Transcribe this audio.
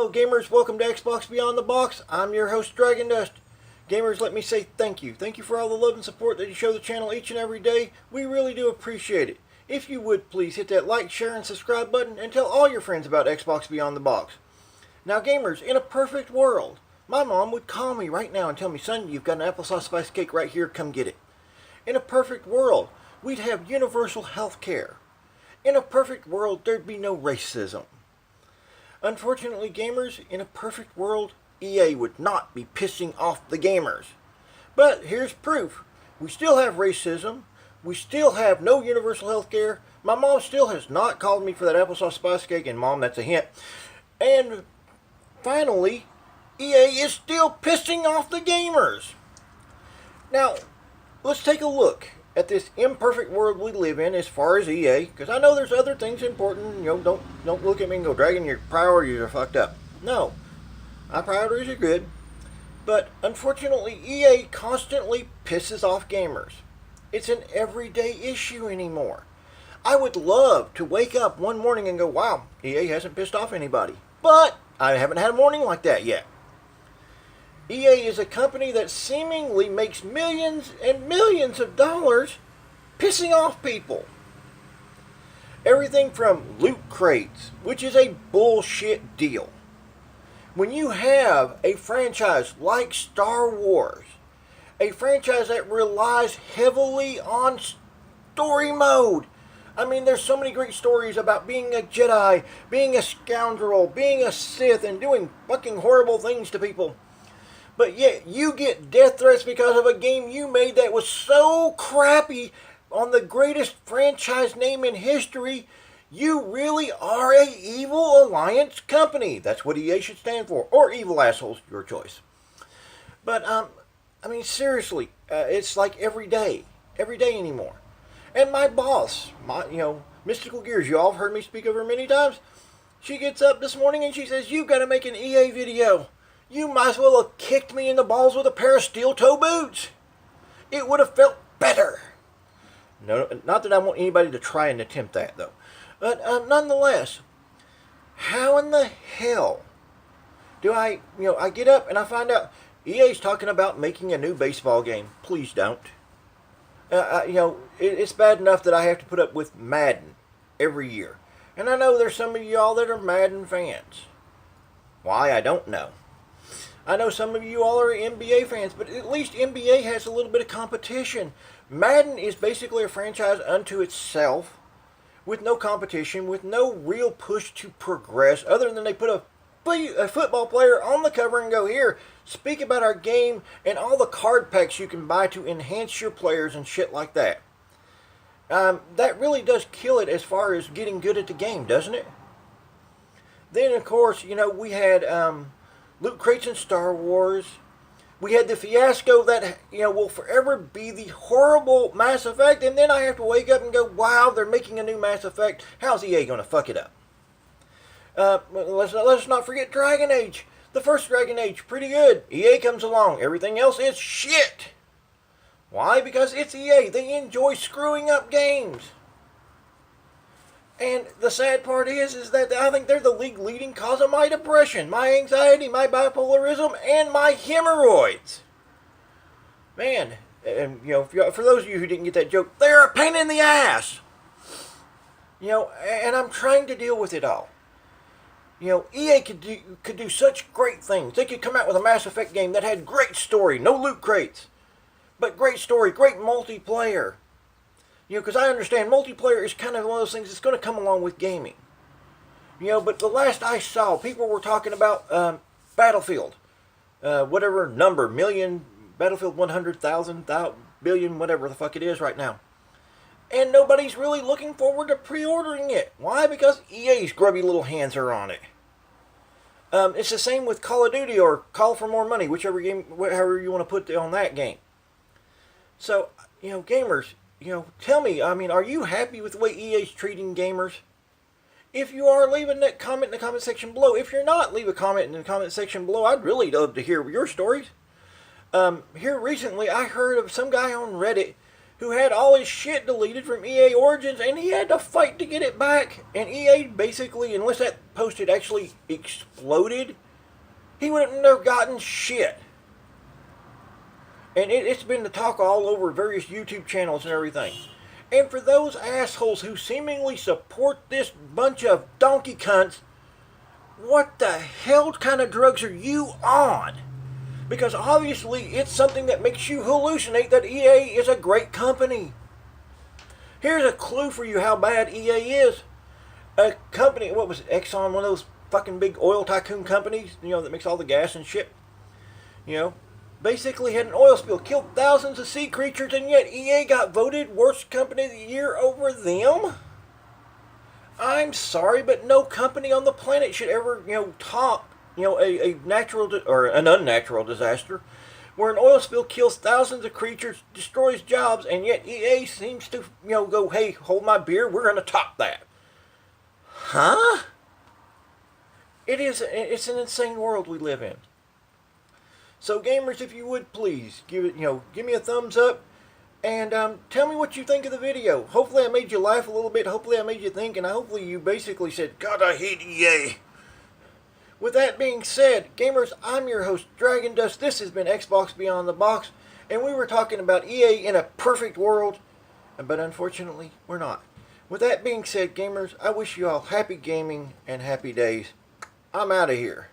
Hello gamers, welcome to Xbox Beyond the Box. I'm your host Dragon Dust. Gamers, let me say thank you. Thank you for all the love and support that you show the channel each and every day. We really do appreciate it. If you would please hit that like, share, and subscribe button and tell all your friends about Xbox Beyond the Box. Now gamers, in a perfect world, my mom would call me right now and tell me, son, you've got an applesauce spice cake right here, come get it. In a perfect world, we'd have universal health care. In a perfect world, there'd be no racism. Unfortunately, gamers, in a perfect world, EA would not be pissing off the gamers. But here's proof. We still have racism. We still have no universal health care. My mom still has not called me for that applesauce spice cake, and Mom, that's a hint. And finally, EA is still pissing off the gamers. Now, let's take a look at this imperfect world we live in as far as EA, because I know there's other things important. You know, don't look at me and go, Dragon, your priorities are fucked up. No, my priorities are good, but unfortunately EA constantly pisses off gamers. It's an everyday issue anymore. I would love to wake up one morning and go, wow, EA hasn't pissed off anybody, but I haven't had a morning like that yet. EA is a company that seemingly makes millions and millions of dollars pissing off people. Everything from loot crates, which is a bullshit deal. When you have a franchise like Star Wars, a franchise that relies heavily on story mode. I mean, there's so many great stories about being a Jedi, being a scoundrel, being a Sith, and doing fucking horrible things to people. But yet, you get death threats because of a game you made that was so crappy on the greatest franchise name in history. You really are a evil alliance company. That's what EA should stand for. Or evil assholes, your choice. But, I mean, seriously, it's like every day anymore. And my boss, Mystical Gears, you all have heard me speak of her many times. She gets up this morning and she says, you've got to make an EA video. You might as well have kicked me in the balls with a pair of steel-toe boots. It would have felt better. No, not that I want anybody to try and attempt that, though. But nonetheless, how in the hell do I get up and I find out EA's talking about making a new baseball game. Please don't. It's bad enough that I have to put up with Madden every year. And I know there's some of y'all that are Madden fans. Why, I don't know. I know some of you all are NBA fans, but at least NBA has a little bit of competition. Madden is basically a franchise unto itself, with no competition, with no real push to progress, other than they put a football player on the cover and go, here, speak about our game and all the card packs you can buy to enhance your players and shit like that. That really does kill it as far as getting good at the game, doesn't it? Then, of course, we had loot crates in Star Wars. We had the fiasco that, will forever be the horrible Mass Effect. And then I have to wake up and go, wow, they're making a new Mass Effect. How's EA going to fuck it up? Let's not forget Dragon Age. The first Dragon Age, pretty good. EA comes along. Everything else is shit. Why? Because it's EA. They enjoy screwing up games. And the sad part is that I think they're the leading cause of my depression, my anxiety, my bipolarism, and my hemorrhoids. Man, and for those of you who didn't get that joke, they're a pain in the ass. And I'm trying to deal with it all. EA could do such great things. They could come out with a Mass Effect game that had great story, no loot crates, but great story, great multiplayer. Because I understand multiplayer is kind of one of those things that's going to come along with gaming. But the last I saw, people were talking about Battlefield. Whatever number, million, Battlefield 100,000, billion, whatever the fuck it is right now. And nobody's really looking forward to pre-ordering it. Why? Because EA's grubby little hands are on it. It's the same with Call of Duty or Call for More Money, whichever game, however you want to put on that game. So, gamers, tell me, are you happy with the way EA's treating gamers? If you are, leave a comment in the comment section below. If you're not, leave a comment in the comment section below. I'd really love to hear your stories. Here recently, I heard of some guy on Reddit who had all his shit deleted from EA Origins, and he had to fight to get it back. And EA basically, unless that post had actually exploded, he would have never gotten shit. And it's been the talk all over various YouTube channels and everything. And for those assholes who seemingly support this bunch of donkey cunts, what the hell kind of drugs are you on? Because obviously it's something that makes you hallucinate that EA is a great company. Here's a clue for you how bad EA is. A company, what was it, Exxon, one of those fucking big oil tycoon companies, that makes all the gas and shit, basically had an oil spill, killed thousands of sea creatures, and yet EA got voted worst company of the year over them? I'm sorry, but no company on the planet should ever, top, a natural or an unnatural disaster where an oil spill kills thousands of creatures, destroys jobs, and yet EA seems to, go, hey, hold my beer, we're going to top that. Huh? It's an insane world we live in. So gamers, if you would please give me a thumbs up and tell me what you think of the video. Hopefully I made you laugh a little bit. Hopefully I made you think, and hopefully you basically said, God, I hate EA. With that being said, gamers, I'm your host, Dragon Dust. This has been Xbox Beyond the Box, and we were talking about EA in a perfect world, but unfortunately, we're not. With that being said, gamers, I wish you all happy gaming and happy days. I'm out of here.